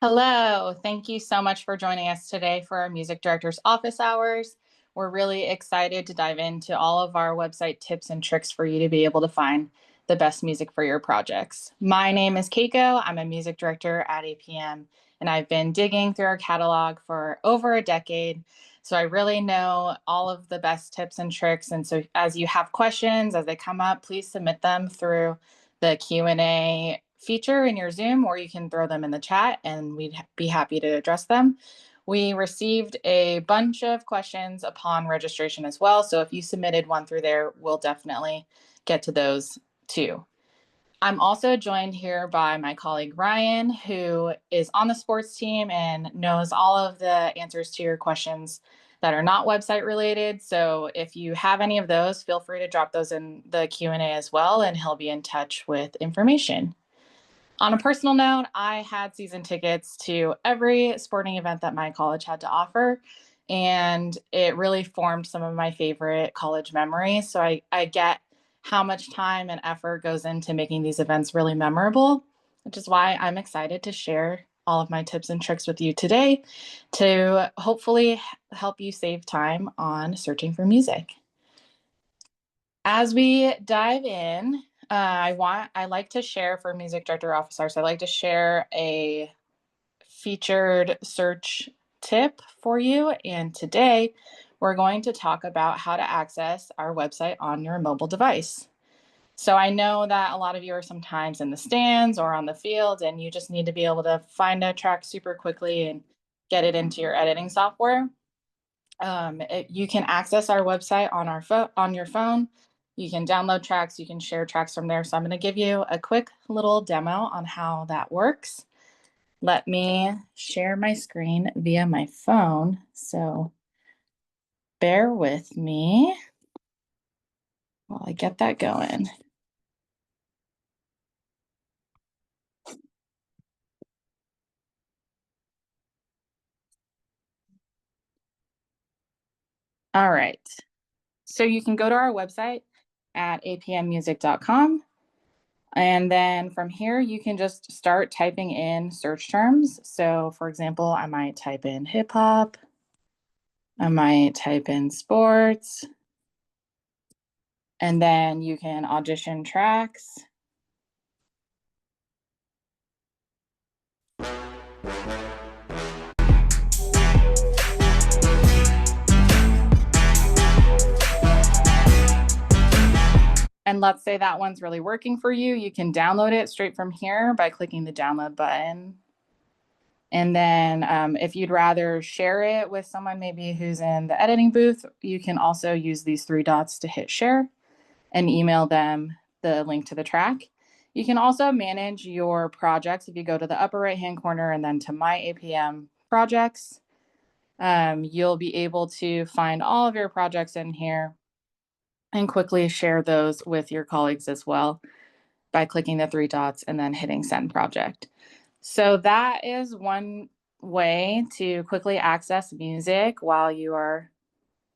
Hello, thank you so much for joining us today for our music director's office hours. We're really excited to dive into all of our website tips and tricks for you to be able to find the best music for your projects. My name is Keiko. I'm a music director at APM, and I've been digging through our catalog for over a decade. So I really know all of the best tips and tricks. And so as you have questions, as they come up, please submit them through the Q&A feature in your Zoom, or you can throw them in the chat and we'd be happy to address them. We received a bunch of questions upon registration as well. So if you submitted one through there, we'll definitely get to those too. I'm also joined here by my colleague Ryan, who is on the sports team and knows all of the answers to your questions that are not website related. So if you have any of those, feel free to drop those in the Q&A as well, and he'll be in touch with information. On a personal note, I had season tickets to every sporting event that my college had to offer, and it really formed some of my favorite college memories. So I get how much time and effort goes into making these events really memorable, which is why I'm excited to share all of my tips and tricks with you today to hopefully help you save time on searching for music. As we dive in, I like to share for music director officers. I like to share a featured search tip for you. And today we're going to talk about how to access our website on your mobile device. So I know that a lot of you are sometimes in the stands or on the field, and you just need to be able to find a track super quickly and get it into your editing software. You can access our website on your phone. You can download tracks, you can share tracks from there. So I'm going to give you a quick little demo on how that works. Let me share my screen via my phone. So bear with me while I get that going. All right. So you can go to our website at apmmusic.com. And then from here, you can just start typing in search terms. So for example, I might type in hip hop. I might type in sports. And then you can audition tracks. And let's say that one's really working for you. You can download it straight from here by clicking the download button. And then if you'd rather share it with someone maybe who's in the editing booth, you can also use these three dots to hit share and email them the link to the track. You can also manage your projects if you go to the upper right-hand corner and then to My APM Projects. You'll be able to find all of your projects in here and quickly share those with your colleagues as well by clicking the three dots and then hitting Send Project. So that is one way to quickly access music while you are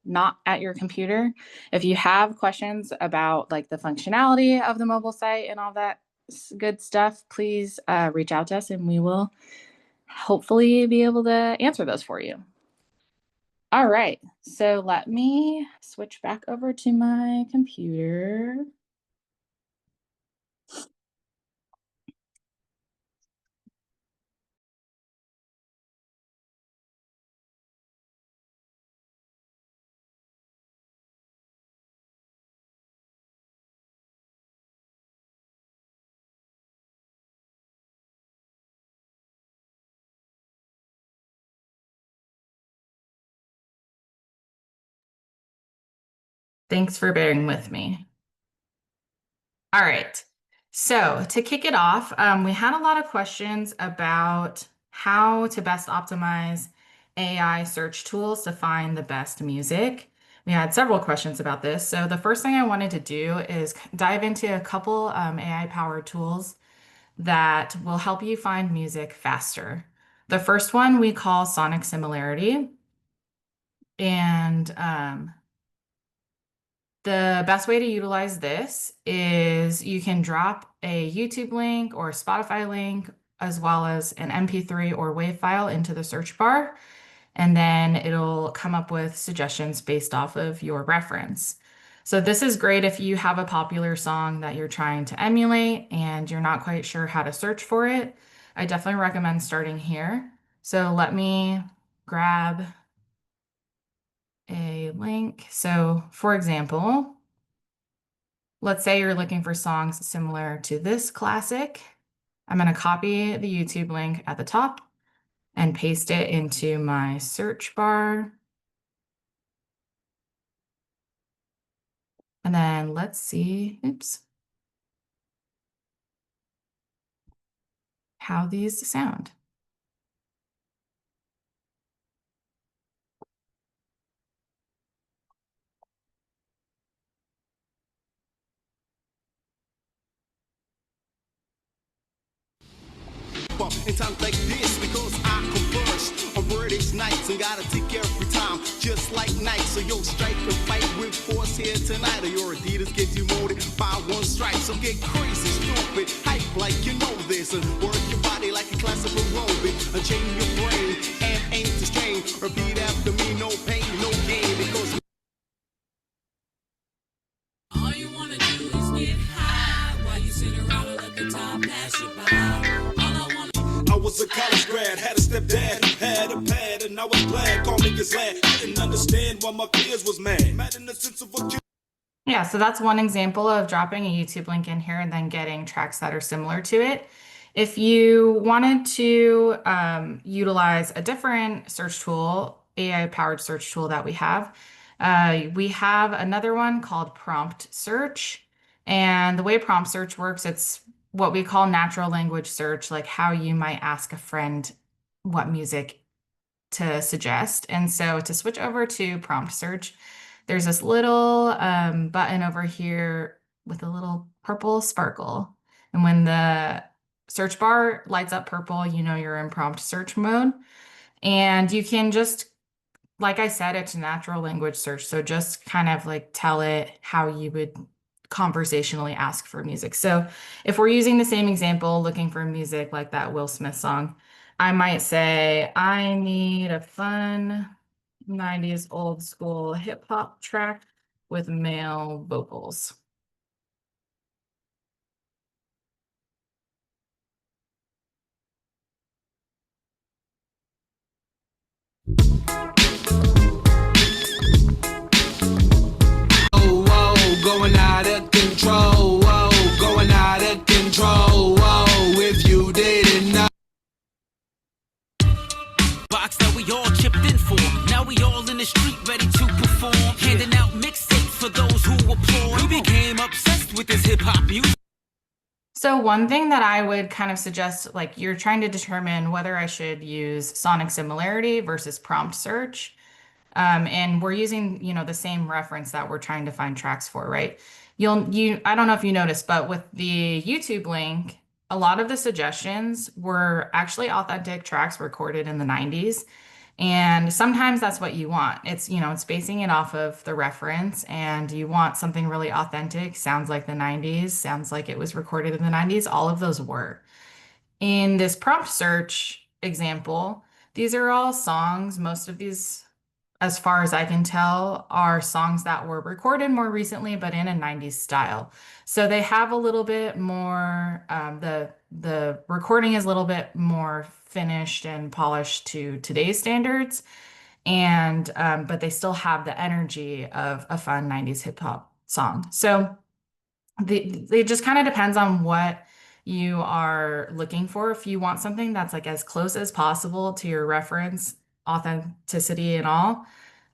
not at your computer. If you have questions about like the functionality of the mobile site and all that good stuff, please reach out to us and we will hopefully be able to answer those for you. All right, so let me switch back over to my computer. Thanks for bearing with me. All right. So to kick it off, we had a lot of questions about how to best optimize AI search tools to find the best music. We had several questions about this. So the first thing I wanted to do is dive into a couple AI-powered tools that will help you find music faster. The first one we call Sonic Similarity. And the best way to utilize this is you can drop a YouTube link or a Spotify link as well as an MP3 or WAV file into the search bar, and then it'll come up with suggestions based off of your reference. So this is great if you have a popular song that you're trying to emulate and you're not quite sure how to search for it. I definitely recommend starting here. So let me grab a link. So for example, let's say you're looking for songs similar to this classic. I'm going to copy the YouTube link at the top and paste it into my search bar. And then let's see, oops, how these sound. In times like this, because I come first on British nights and gotta tick every time, just like nights. So yo, strike and fight with force here tonight, or your Adidas get demoted by one stripe. So get crazy, stupid, hype like you know this, and work your body like a classical aerobic, and chain your brain and aim to strain. Repeat after me, no pain, no gain, because all you wanna do is get high while you sit around and let the time pass you by. I was a college grad, had a stepdad, had a pad, and I was glad, call me his lad. Didn't understand why my peers was mad. Mad in the sense of a Yeah, so that's one example of dropping a YouTube link in here and then getting tracks that are similar to it. If you wanted to utilize a different search tool, AI-powered search tool that we have another one called prompt search. And the way prompt search works, it's what we call natural language search, like how you might ask a friend what music to suggest. And so to switch over to prompt search, there's this little button over here with a little purple sparkle. And when the search bar lights up purple, you know you're in prompt search mode. And you can just, like I said, it's natural language search. So just kind of like tell it how you would conversationally ask for music. So if we're using the same example, looking for music like that Will Smith song, I might say, I need a fun 90s old school hip hop track with male vocals. Going out of control, whoa, going out of control, whoa, if you didn't know. Box that we all chipped in for. Now we all in the street ready to perform. Handing out mixtapes for those who applaud. We became obsessed with this hip hop music. So one thing that I would kind of suggest, like you're trying to determine whether I should use sonic similarity versus prompt search. And we're using, the same reference that we're trying to find tracks for, right? I don't know if you noticed, but with the YouTube link, a lot of the suggestions were actually authentic tracks recorded in the 90s. And sometimes that's what you want. It's basing it off of the reference, and you want something really authentic, sounds like the 90s, sounds like it was recorded in the 90s. All of those were. In this prompt search example, these are all songs. Most of these, as far as I can tell, are songs that were recorded more recently, but in a 90s style. So they have a little bit more, the recording is a little bit more finished and polished to today's standards. And but they still have the energy of a fun 90s hip hop song. So it just kind of depends on what you are looking for. If you want something that's like as close as possible to your reference, authenticity and all,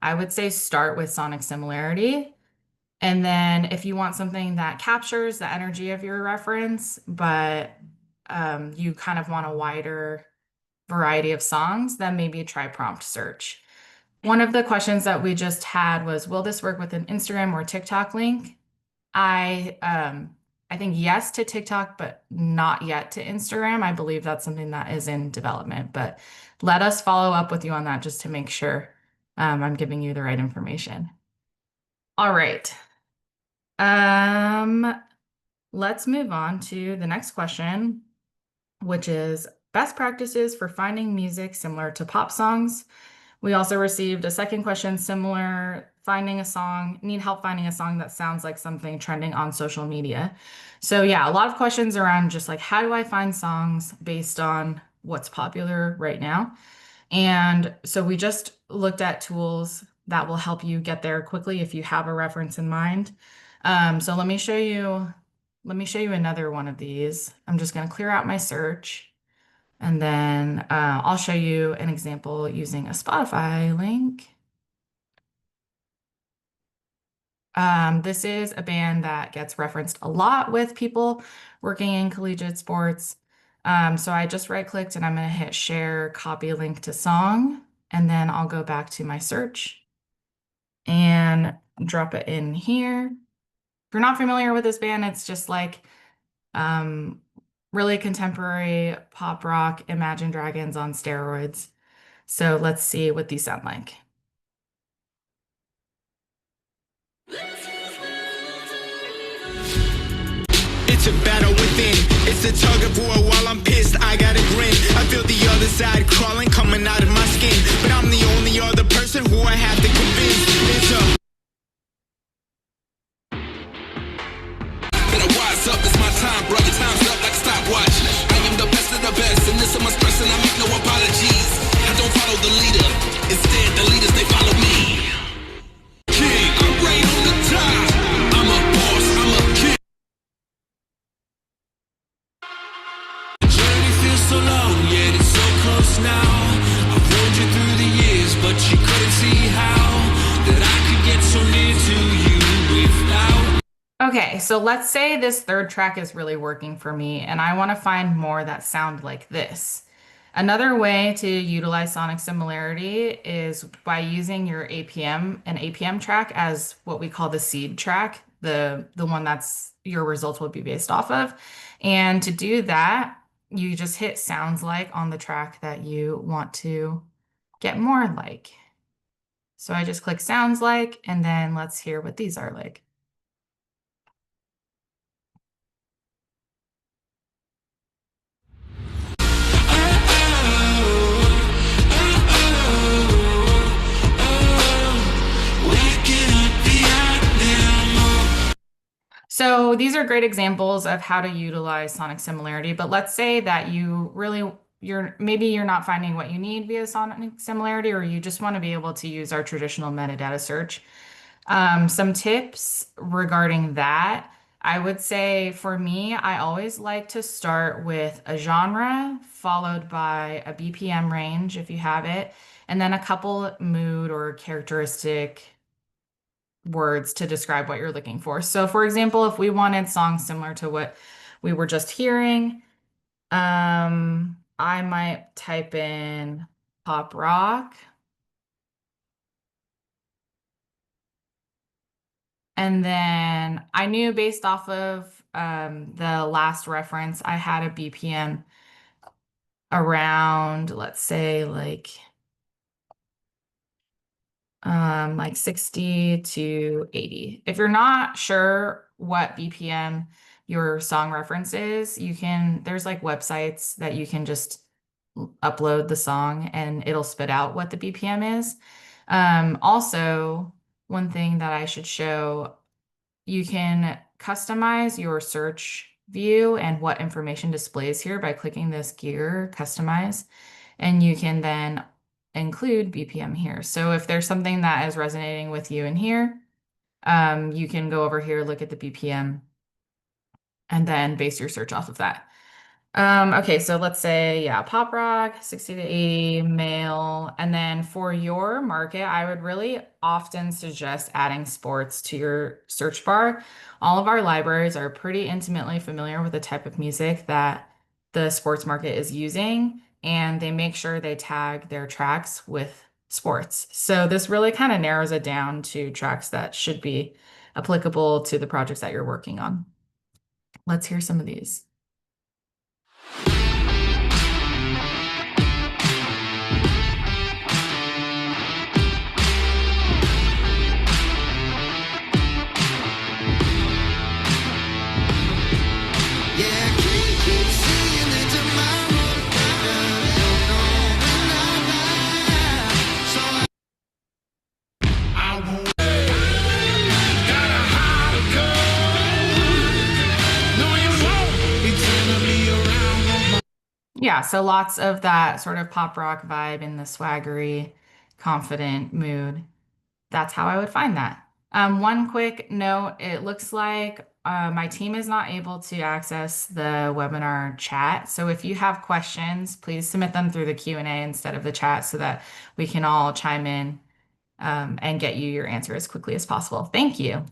I would say start with sonic similarity. And then if you want something that captures the energy of your reference, but you kind of want a wider variety of songs, then maybe try prompt search. One of the questions that we just had was, will this work with an Instagram or TikTok link? I think yes to TikTok, but not yet to Instagram. I believe that's something that is in development, but let us follow up with you on that just to make sure I'm giving you the right information. All right. Let's move on to the next question. which is best practices for finding music similar to pop songs. We also received a second question similar, need help finding a song that sounds like something trending on social media. So yeah, a lot of questions around just like how do I find songs based on what's popular right now? And so we just looked at tools that will help you get there quickly if you have a reference in mind. So let me show you another one of these. I'm just going to clear out my search. And then I'll show you an example using a Spotify link. This is a band that gets referenced a lot with people working in collegiate sports. So I just right-clicked and I'm going to hit share copy link to song. And then I'll go back to my search and drop it in here. If you're not familiar with this band, it's just like um, really contemporary pop rock, Imagine Dragons on steroids. So let's see what these sound like. It's a battle within. It's a tug of war while I'm pissed. I got a grin. I feel the other side crawling, coming out of my skin. But I'm the only other person who I have to convince. It's a better wise up. It's my time, brother. Time's up like a stopwatch. I am the best of the best, and this is my stress, and I make no apologies. I don't follow the leader. Instead, the leaders they follow me. King, I'm right on the top. I'm a boss. I'm a king. So long, yet it's so close now. I've warned you through the years, but you couldn't see how that I could get so near to you without. Okay, so let's say this third track is really working for me and I want to find more that sound like this. Another way to utilize sonic similarity is by using your an APM track as what we call the seed track, the one that's your results will be based off of. And to do that, you just hit sounds like on the track that you want to get more like. So I just click sounds like, and then let's hear what these are like. So these are great examples of how to utilize sonic similarity, but let's say that maybe you're not finding what you need via sonic similarity, or you just want to be able to use our traditional metadata search. Some tips regarding that, I would say for me, I always like to start with a genre followed by a BPM range if you have it, and then a couple mood or characteristic words to describe what you're looking for. So for example, if we wanted songs similar to what we were just hearing, I might type in pop rock. And then I knew based off of the last reference, I had a BPM around, let's say like 60 to 80. If you're not sure what BPM your song reference is, there's like websites that you can just upload the song and it'll spit out what the BPM is. Also, one thing that I should show, you can customize your search view and what information displays here by clicking this gear, customize, and you can then include BPM here. So if there's something that is resonating with you in here, you can go over here, look at the BPM, and then base your search off of that. Okay, so let's say, yeah, pop rock, 60 to 80, male. And then for your market, I would really often suggest adding sports to your search bar. All of our libraries are pretty intimately familiar with the type of music that the sports market is using, and they make sure they tag their tracks with sports. So this really kind of narrows it down to tracks that should be applicable to the projects that you're working on. Let's hear some of these. Yeah, keep seeing into my Yeah, so lots of that sort of pop rock vibe in the swaggery, confident mood. That's how I would find that. One quick note, it looks like my team is not able to access the webinar chat. So if you have questions, please submit them through the Q&A instead of the chat so that we can all chime in and get you your answer as quickly as possible. Thank you.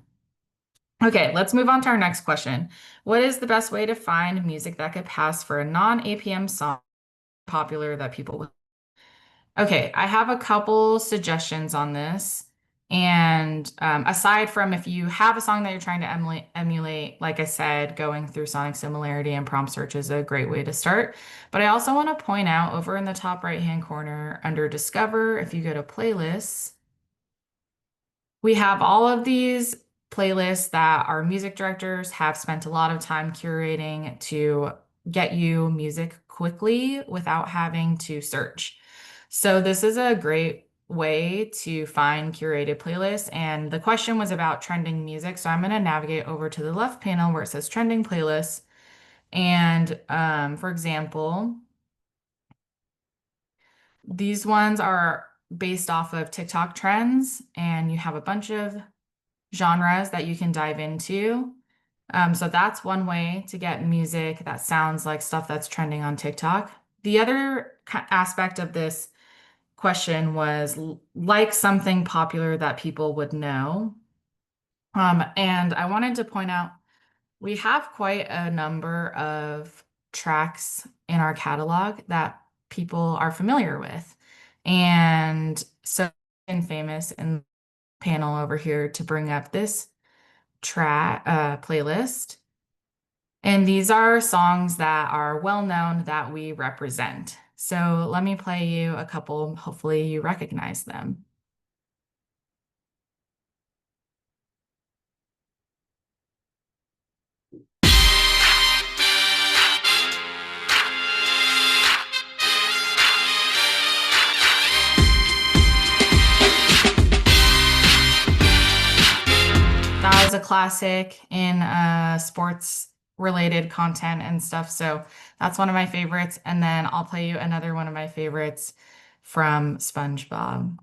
Okay, let's move on to our next question. What is the best way to find music that could pass for a non-APM song popular that people will? Okay, I have a couple suggestions on this. And aside from if you have a song that you're trying to emulate, like I said, going through sonic similarity and prompt search is a great way to start. But I also want to point out over in the top right-hand corner under Discover, if you go to Playlists, we have all of these playlists that our music directors have spent a lot of time curating to get you music quickly without having to search. So this is a great way to find curated playlists. And the question was about trending music. So I'm going to navigate over to the left panel where it says trending playlists. And for example, these ones are based off of TikTok trends, and you have a bunch of genres that you can dive into. So that's one way to get music that sounds like stuff that's trending on TikTok. The other aspect of this question was like something popular that people would know. And I wanted to point out we have quite a number of tracks in our catalog that people are familiar with. And so and famous in the panel over here to bring up this track playlist. And these are songs that are well known that we represent. So let me play you a couple. Hopefully you recognize them. That was a classic in sports related content and stuff. So that's one of my favorites. And then I'll play you another one of my favorites from SpongeBob.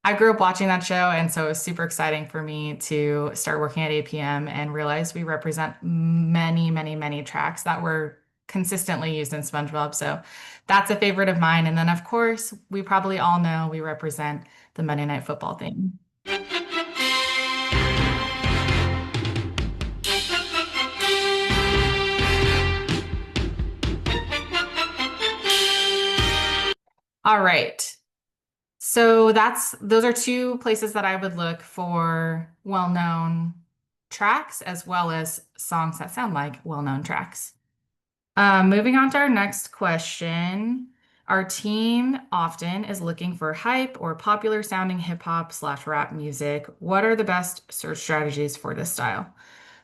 I grew up watching that show, and so it was super exciting for me to start working at APM and realize we represent many, many, many tracks that were consistently used in SpongeBob. So that's a favorite of mine. And then, of course, we probably all know we represent the Monday Night Football theme. All right. So those are two places that I would look for well-known tracks as well as songs that sound like well-known tracks. Moving on to our next question. Our team often is looking for hype or popular sounding hip hop / rap music. What are the best search strategies for this style?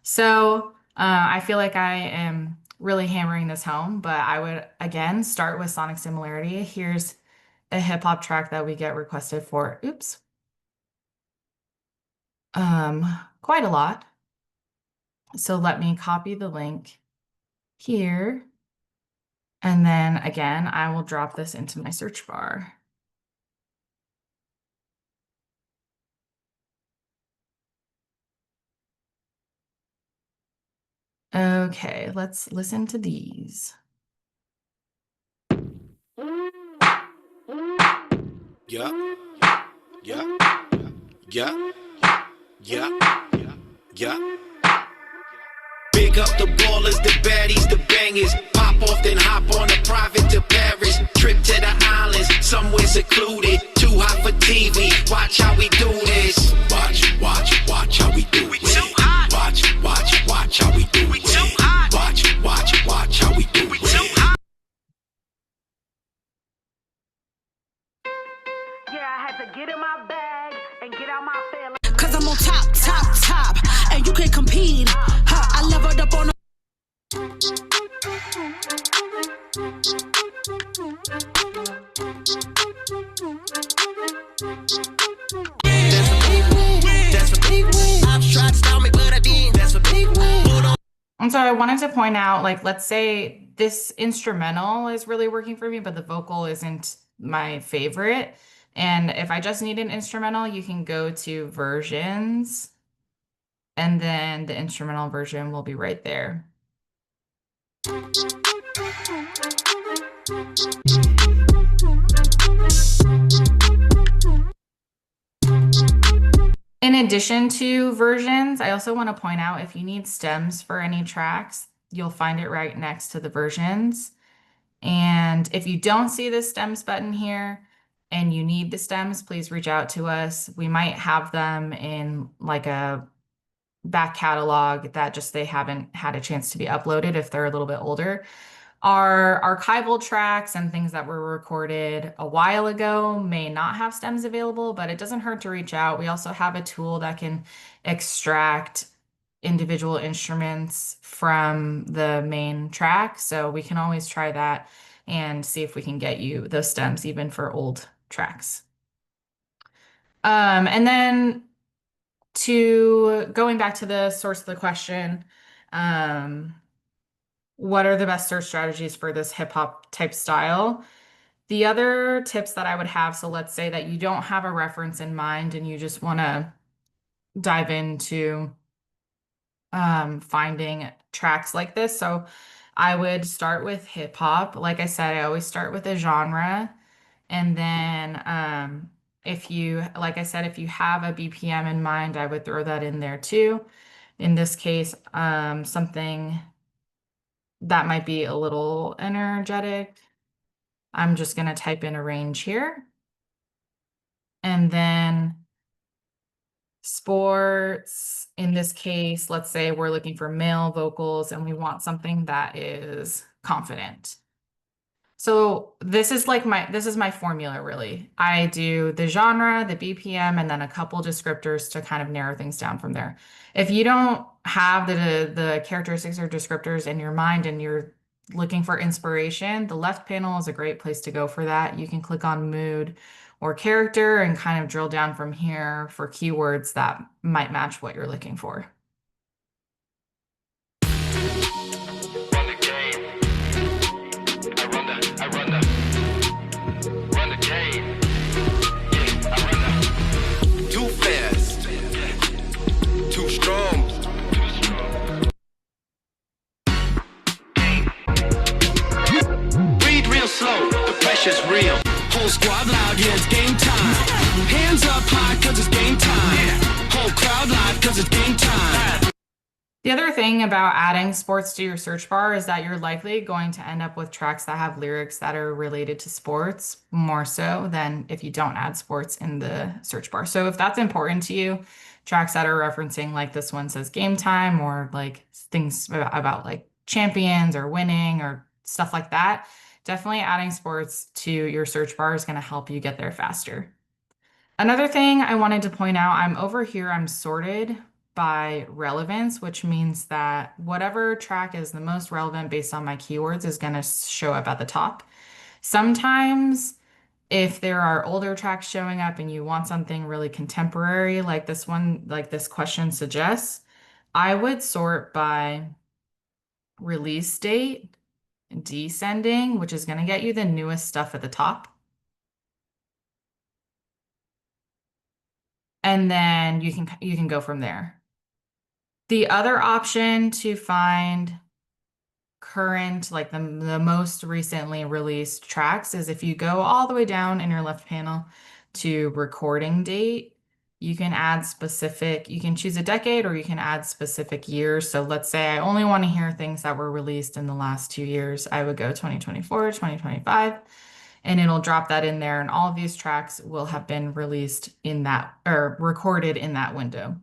So I feel like I am really hammering this home, but I would again start with sonic similarity. Here's a hip hop track that we get requested for. Oops. Quite a lot. So let me copy the link here. And then again, I will drop this into my search bar. Okay, let's listen to these. Yeah, yeah, yeah, yeah, yeah. Big up the ballers, the baddies, the bangers. Pop off, then hop on a private to Paris. Trip to the islands, somewhere secluded. Too hot for TV. Watch how we do this. Watch how we do it. We too hot. Watch how we do it. We too hot. Watch how we do it. We too hot. Yeah, I had to get in my bag and get out my family. Cause I'm on top, and you can't compete. I leveled up on And so I wanted to point out, like, let's say this instrumental is really working for me, but the vocal isn't my favorite. And if I just need an instrumental, you can go to versions, and then the instrumental version will be right there. In addition to versions, I also want to point out if you need stems for any tracks, you'll find it right next to the versions. And if you don't see the stems button here and you need the stems, please reach out to us. We might have them in like a back catalog that just they haven't had a chance to be uploaded if they're a little bit older. Our archival tracks and things that were recorded a while ago may not have stems available, but it doesn't hurt to reach out. We also have a tool that can extract individual instruments from the main track. So we can always try that and see if we can get you those stems even for old tracks. And then to going back to the source of the question, um, what are the best search strategies for this hip hop type style? The other tips that I would have, so let's say that you don't have a reference in mind and you just want to dive into finding tracks like this. So I would start with hip hop. Like I said, I always start with a genre. And then if you, like I said, if you have a BPM in mind, I would throw that in there too. In this case, something that might be a little energetic. I'm just going to type in a range here. And then sports, in this case, let's say we're looking for male vocals and we want something that is confident. So this is my formula really. I do the genre, the BPM, and then a couple descriptors to kind of narrow things down from there. If you don't have the characteristics or descriptors in your mind and you're looking for inspiration, the left panel is a great place to go for that. You can click on mood or character and kind of drill down from here for keywords that might match what you're looking for. Run the game. Run the game. Yeah, I run the. Too fast. Too strong. Breathe real slow. The pressure's real. Whole squad loud, yeah, it's game time. Hands up high, cause it's game time. Whole crowd live, cause it's game time. The other thing about adding sports to your search bar is that you're likely going to end up with tracks that have lyrics that are related to sports more so than if you don't add sports in the search bar. So if that's important to you, tracks that are referencing like this one says game time or like things about like champions or winning or stuff like that, definitely adding sports to your search bar is going to help you get there faster. Another thing I wanted to point out, I'm sorted by relevance, which means that whatever track is the most relevant based on my keywords is going to show up at the top. Sometimes if there are older tracks showing up and you want something really contemporary, like this one, like this question suggests, I would sort by release date, descending, which is going to get you the newest stuff at the top. And then you can go from there. The other option to find current, like the most recently released tracks is if you go all the way down in your left panel to recording date, you can you can choose a decade or you can add specific years. So let's say I only want to hear things that were released in the last 2 years. I would go 2024, 2025, and it'll drop that in there. And all of these tracks will have been released in that or recorded in that window.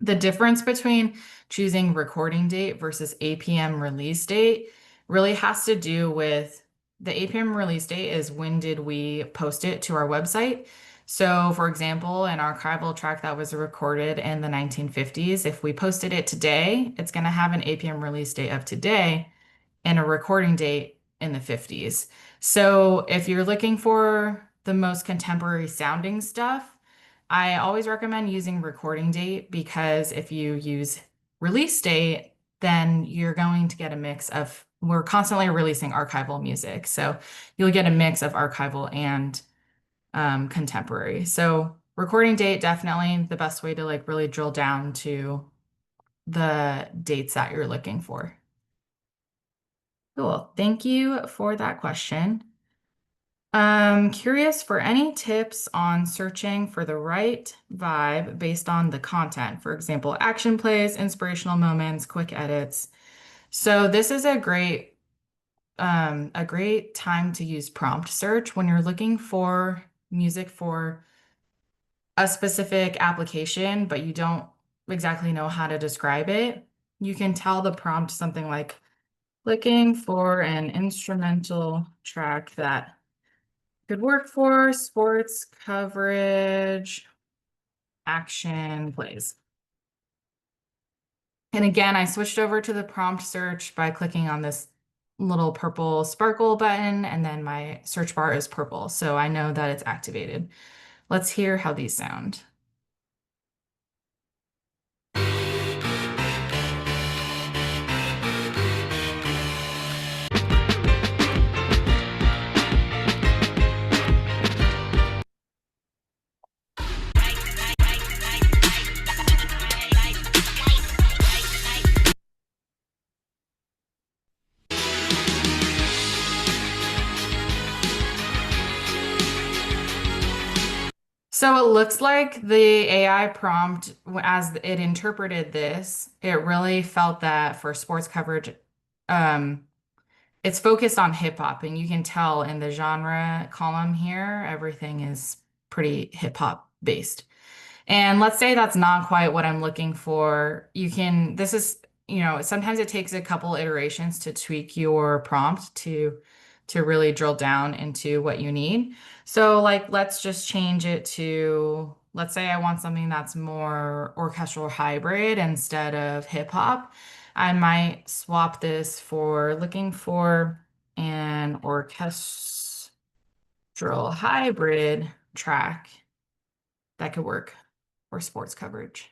The difference between choosing recording date versus APM release date really has to do with the APM release date is when did we post it to our website. So for example, an archival track that was recorded in the 1950s, if we posted it today, it's going to have an APM release date of today and a recording date in the 50s. So if you're looking for the most contemporary sounding stuff, I always recommend using recording date because if you use release date, then you're going to get a mix of, we're constantly releasing archival music. So you'll get a mix of archival and contemporary. So recording date, definitely the best way to like really drill down to the dates that you're looking for. Cool. Thank you for that question. Curious for any tips on searching for the right vibe based on the content. For example, action plays, inspirational moments, quick edits. So this is a great time to use prompt search when you're looking for music for a specific application, but you don't exactly know how to describe it. You can tell the prompt something like looking for an instrumental track that could work for sports coverage, action plays. And again, I switched over to the prompt search by clicking on this little purple sparkle button, and then my search bar is purple, so I know that it's activated. Let's hear how these sound. So it looks like the AI prompt, as it interpreted this, it really felt that for sports coverage, um, it's focused on hip hop, and you can tell in the genre column here, everything is pretty hip hop based. And let's say that's not quite what I'm looking for. This is, sometimes it takes a couple iterations to tweak your prompt to really drill down into what you need. So like, let's just change it to, let's say I want something that's more orchestral hybrid instead of hip hop. I might swap this for looking for an orchestral hybrid track that could work for sports coverage.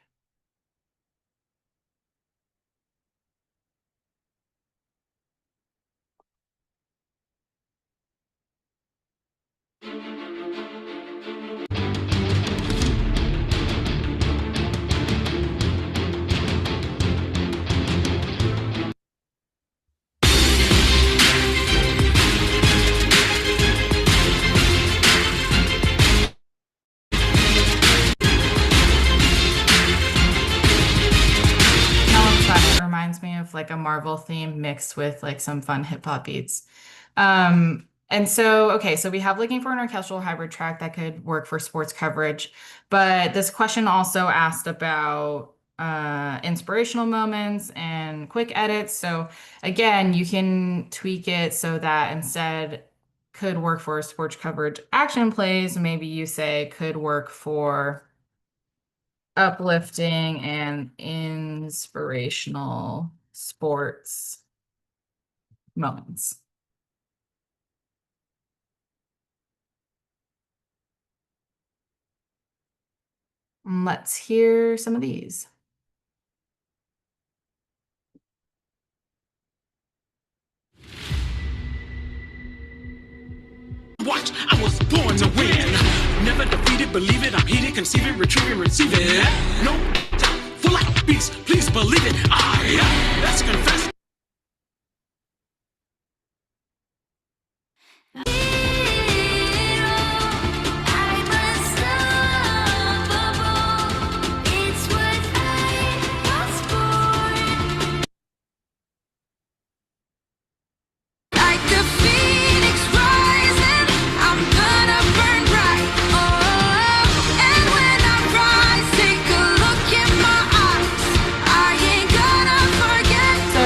It reminds me of like a Marvel theme mixed with like some fun hip hop beats. And so, okay, so we have looking for an orchestral hybrid track that could work for sports coverage, but this question also asked about inspirational moments and quick edits. So again, you can tweak it so that instead could work for sports coverage action plays. Maybe you say could work for uplifting and inspirational sports moments. Let's hear some of these. Watch, I was born to win. Never defeated, believe it. I'm heated, conceive it, retrieve it, receive it. No doubt, full out beast, please believe it. Let's confess.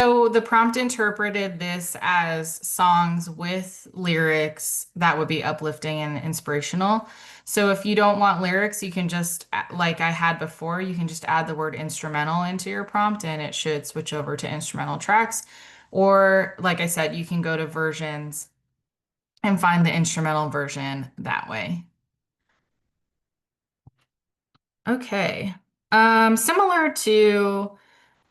So the prompt interpreted this as songs with lyrics that would be uplifting and inspirational. So if you don't want lyrics, you can just, like I had before, you can just add the word instrumental into your prompt and it should switch over to instrumental tracks. Or like I said, you can go to versions and find the instrumental version that way. Okay. Similar to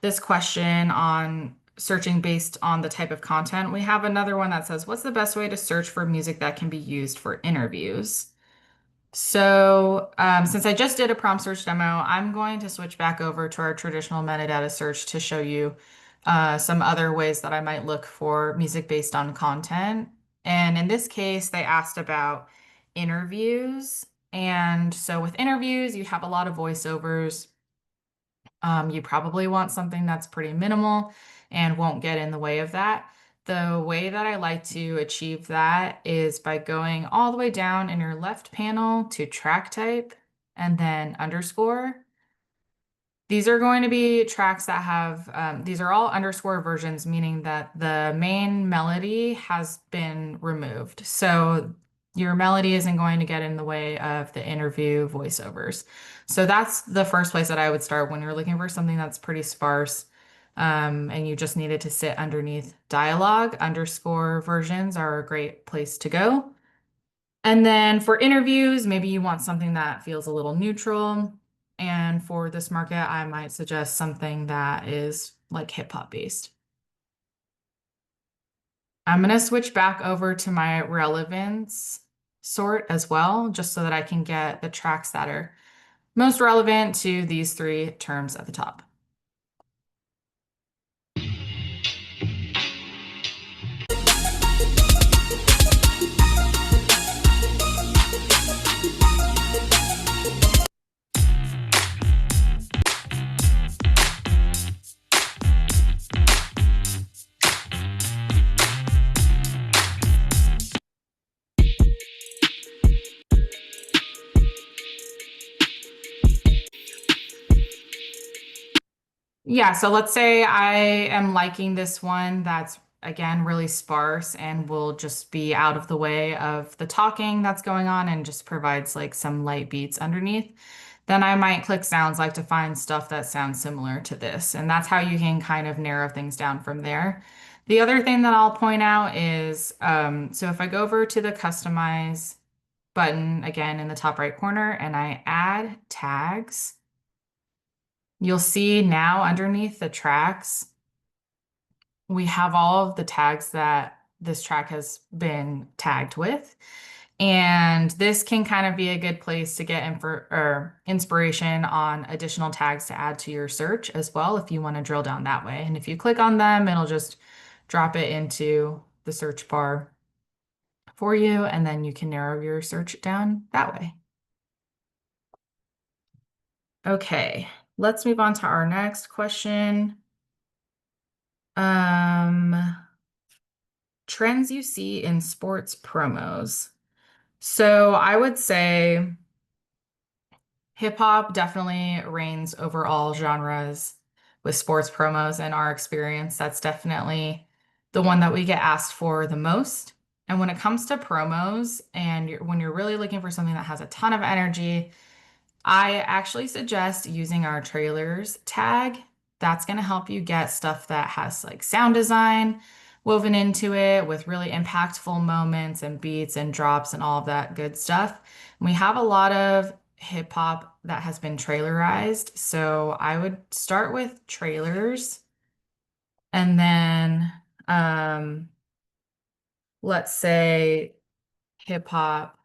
this question on searching based on the type of content, we have another one that says, what's the best way to search for music that can be used for interviews? So since I just did a prompt search demo, I'm going to switch back over to our traditional metadata search to show you some other ways that I might look for music based on content. And in this case, they asked about interviews. And so with interviews, you have a lot of voiceovers. You probably want something that's pretty minimal and won't get in the way of that. The way that I like to achieve that is by going all the way down in your left panel to track type and then underscore. These are going to be tracks that have, these are all underscore versions, meaning that the main melody has been removed. So your melody isn't going to get in the way of the interview voiceovers. So that's the first place that I would start when you're looking for something that's pretty sparse, and you just need it to sit underneath dialogue. Underscore versions are a great place to go. And then for interviews, maybe you want something that feels a little neutral. And for this market, I might suggest something that is like hip hop based. I'm going to switch back over to my relevance sort as well, just so that I can get the tracks that are most relevant to these three terms at the top. Yeah, so let's say I am liking this one that's, again, really sparse and will just be out of the way of the talking that's going on and just provides like some light beats underneath. Then I might click sounds like to find stuff that sounds similar to this. And that's how you can kind of narrow things down from there. The other thing that I'll point out is, so if I go over to the customize button again in the top right corner and I add tags, you'll see now underneath the tracks, we have all of the tags that this track has been tagged with. And this can kind of be a good place to get inspiration on additional tags to add to your search as well, if you want to drill down that way. And if you click on them, it'll just drop it into the search bar for you, and then you can narrow your search down that way. Okay, let's move on to our next question. Trends you see in sports promos. So I would say hip hop definitely reigns over all genres with sports promos. In our experience, that's definitely the one that we get asked for the most. And when it comes to promos and when you're really looking for something that has a ton of energy, I actually suggest using our trailers tag. That's going to help you get stuff that has like sound design woven into it with really impactful moments and beats and drops and all of that good stuff. And we have a lot of hip hop that has been trailerized. So I would start with trailers and then let's say hip hop.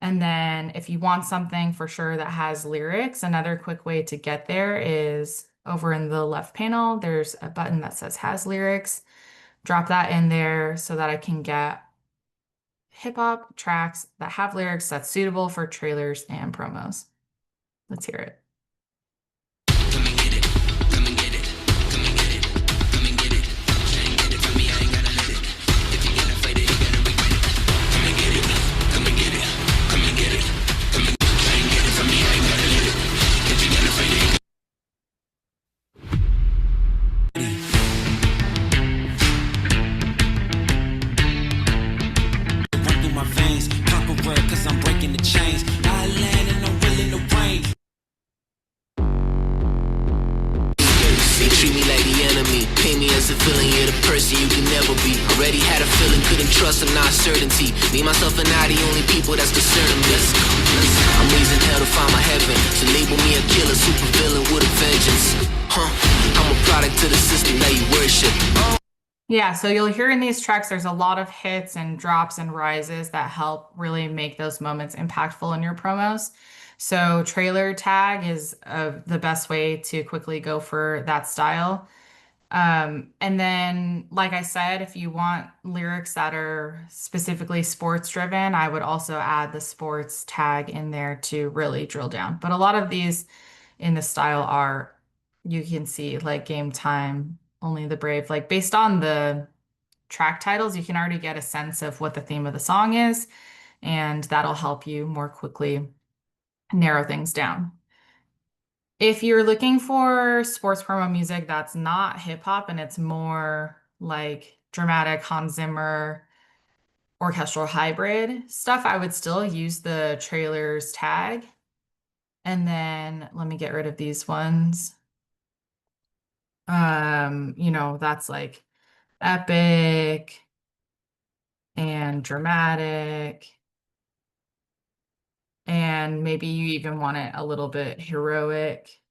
And then if you want something for sure that has lyrics, another quick way to get there is over in the left panel, there's a button that says has lyrics. Drop that in there so that I can get hip hop tracks that have lyrics that's suitable for trailers and promos. Let's hear it. Come and get it. Come and get it. Come and get it. Come and get it. Can't get it from me, I ain't gotta let it. If you gotta fight it, you gotta regret it. Come and get it. Come and get it. Come and get it. Come and can't get it from me, I ain't gotta let it. If you gotta fight it, run through my veins, conqueror, cause I'm breaking the chains. I land and I'm willing to reign. They treat me like the enemy, paint me as a villain, you're the person you can never be. Already had a feeling, couldn't trust and not certainty. Me, myself, and I, the only people that's concerning me. I'm raising hell to find my heaven, so label me a killer, super villain with a vengeance. Yeah, so you'll hear in these tracks there's a lot of hits and drops and rises that help really make those moments impactful in your promos. So trailer tag is the best way to quickly go for that style. And then, like I said, if you want lyrics that are specifically sports driven, I would also add the sports tag in there to really drill down. But a lot of these in the style are, you can see like game time, only the brave, like based on the track titles, you can already get a sense of what the theme of the song is, and that'll help you more quickly narrow things down. If you're looking for sports promo music that's not hip hop and it's more like dramatic Hans Zimmer orchestral hybrid stuff, I would still use the trailers tag. And then let me get rid of these ones. That's like epic and dramatic. And maybe you even want it a little bit heroic.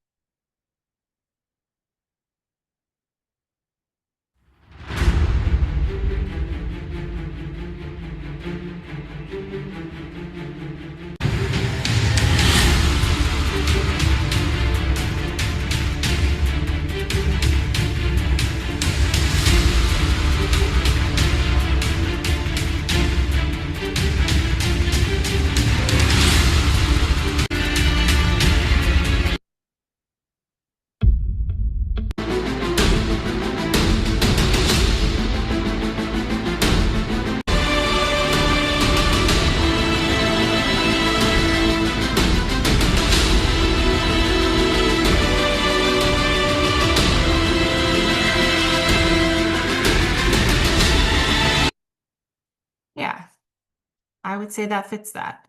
Yeah, I would say that fits that.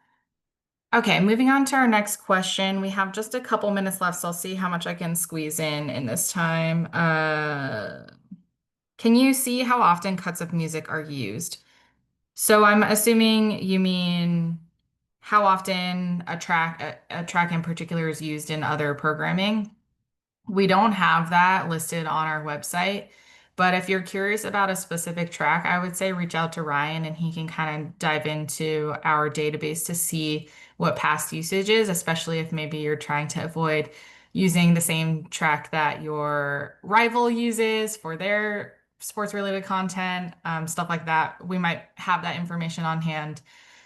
Okay, moving on to our next question. We have just a couple minutes left, so I'll see how much I can squeeze in this time. Can you see how often cuts of music are used? So I'm assuming you mean how often a track in particular is used in other programming. We don't have that listed on our website, but if you're curious about a specific track, I would say reach out to Ryan and he can kind of dive into our database to see what past usage is, especially if maybe you're trying to avoid using the same track that your rival uses for their sports related content, stuff like that. We might have that information on hand.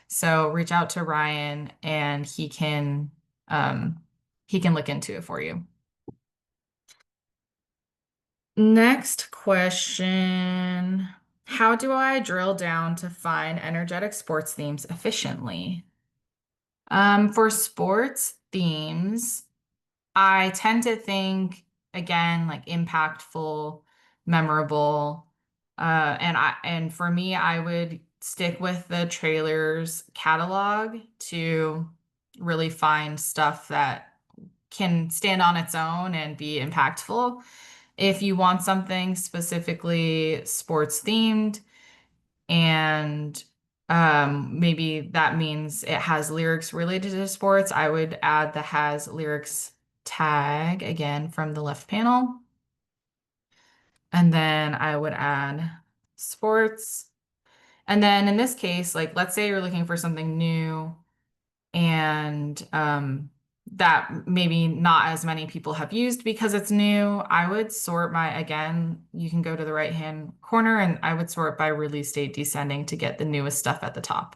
So reach out to Ryan and he can look into it for you. Next question. How do I drill down to find energetic sports themes efficiently? For sports themes, I tend to think again like impactful, memorable. And for me, I would stick with the trailers catalog to really find stuff that can stand on its own and be impactful. If you want something specifically sports themed and maybe that means it has lyrics related to sports, I would add the has lyrics tag again from the left panel. And then I would add sports. And then in this case, like let's say you're looking for something new and that maybe not as many people have used because it's new. I would sort again, you can go to the right-hand corner and I would sort by release date descending to get the newest stuff at the top.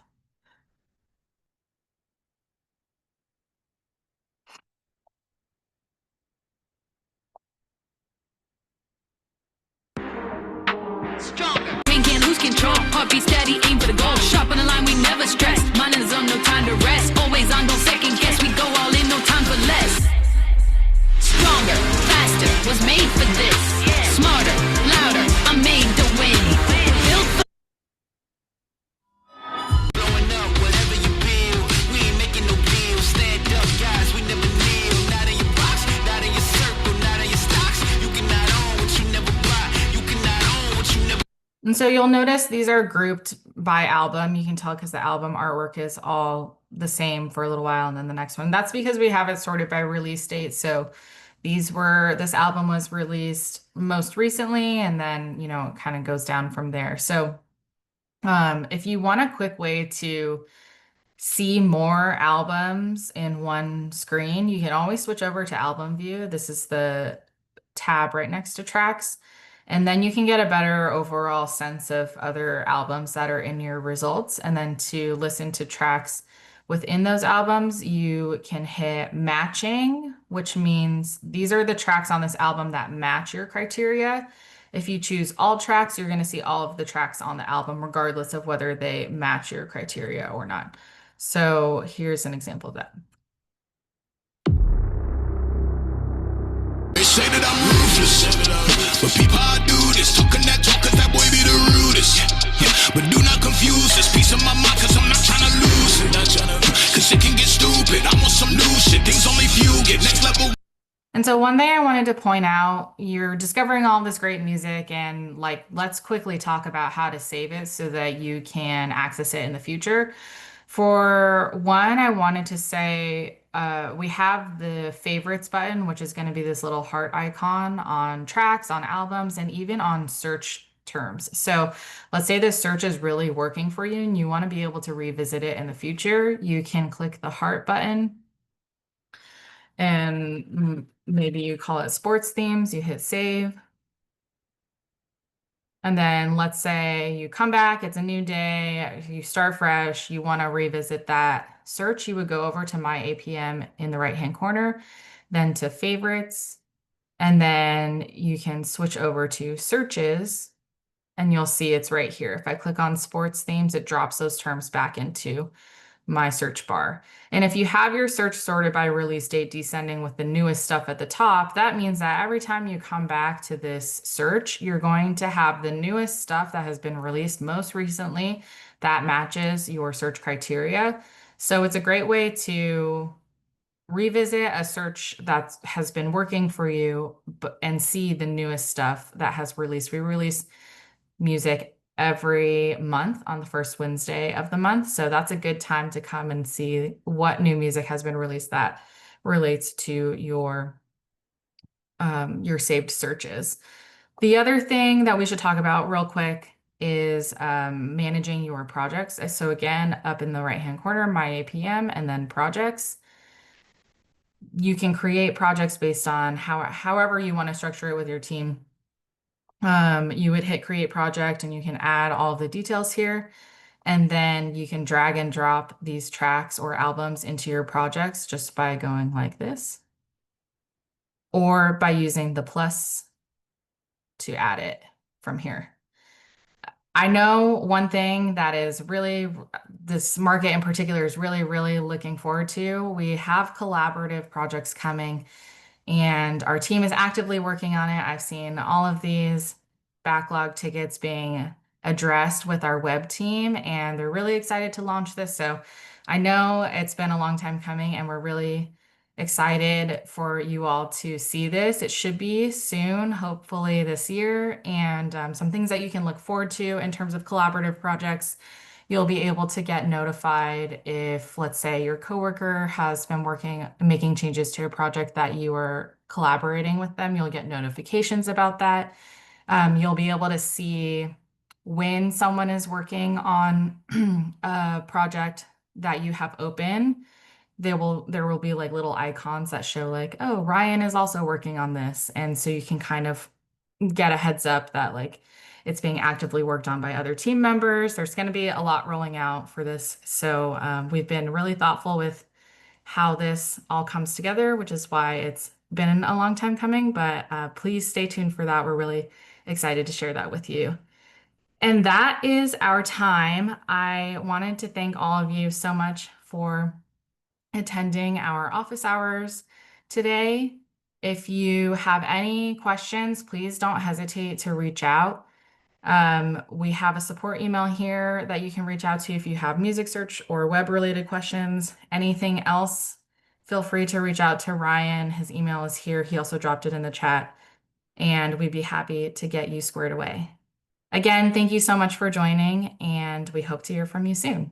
Pain can't lose control. Heartbeat steady, aim for the goal. Sharp on the line, we never stress. Mind is on, no time to rest. Always on, don't second guess. We go all in, no time for less. Stronger, faster, was made for this. Smarter, louder, I'm made to win. Built for Blowing up, whatever you build. We ain't making no deals. Stand up, guys, we never kneel. Not in your box, not in your circle, not in your stocks. You cannot own what you never buy. You cannot own what you never. And so you'll notice these are grouped by album. You can tell because the album artwork is all the same for a little while and then the next one. That's because we have it sorted by release date. So This album was released most recently, and then, it kind of goes down from there. So, if you want a quick way to see more albums in one screen, you can always switch over to album view. This is the tab right next to tracks. And then you can get a better overall sense of other albums that are in your results. And then to listen to tracks within those albums, you can hit matching, which means these are the tracks on this album that match your criteria. If you choose all tracks, you're going to see all of the tracks on the album, regardless of whether they match your criteria or not. So here's an example of that. They say that I'm ruthless, but people I do this, talking that talk, cause that boy be the rudest. But do not confuse this piece of my mind, cause I'm not trying to lose it. Cause it can get stupid, I want some new shit, things only few get next level. And so one thing I wanted to point out, you're discovering all this great music, and let's quickly talk about how to save it so that you can access it in the future. For one, I wanted to say we have the favorites button, which is going to be this little heart icon on tracks, on albums, and even on search terms. So let's say this search is really working for you and you want to be able to revisit it in the future. You can click the heart button, and maybe you call it sports themes, you hit save. And then let's say you come back, it's a new day, you start fresh, you want to revisit that search, you would go over to My APM in the right-hand corner, then to favorites, and then you can switch over to searches, and you'll see it's right here. If I click on sports themes, it drops those terms back into my search bar. And if you have your search sorted by release date descending with the newest stuff at the top, that means that every time you come back to this search, you're going to have the newest stuff that has been released most recently that matches your search criteria. So it's a great way to revisit a search that has been working for you and see the newest stuff that has released. We release music every month on the first Wednesday of the month. So that's a good time to come and see what new music has been released that relates to your saved searches. The other thing that we should talk about real quick is managing your projects. So again, up in the right-hand corner, My APM, and then projects. You can create projects based on however you want to structure it with your team. You would hit create project and you can add all of the details here. And then you can drag and drop these tracks or albums into your projects just by going like this, or by using the plus to add it from here. I know one thing that is really, this market in particular is really, really looking forward to. We have collaborative projects coming, and our team is actively working on it. I've seen all of these backlog tickets being addressed with our web team, and they're really excited to launch this. So I know it's been a long time coming, and we're really excited for you all to see this. It should be soon, hopefully this year, and some things that you can look forward to in terms of collaborative projects. You'll be able to get notified if, let's say, your coworker has been making changes to a project that you are collaborating with them. You'll get notifications about that. You'll be able to see when someone is working on a project that you have open. There will be like little icons that show like, oh, Ryan is also working on this. And so you can kind of get a heads up that like it's being actively worked on by other team members. There's going to be a lot rolling out for this. So we've been really thoughtful with how this all comes together, which is why it's been a long time coming. But please stay tuned for that. We're really excited to share that with you. And that is our time. I wanted to thank all of you so much for attending our office hours today. If you have any questions, please don't hesitate to reach out. We have a support email here that you can reach out to if you have music search or web related questions. Anything else, feel free to reach out to Ryan. His email is here. He also dropped it in the chat, and we'd be happy to get you squared away. Again, thank you so much for joining, and we hope to hear from you soon.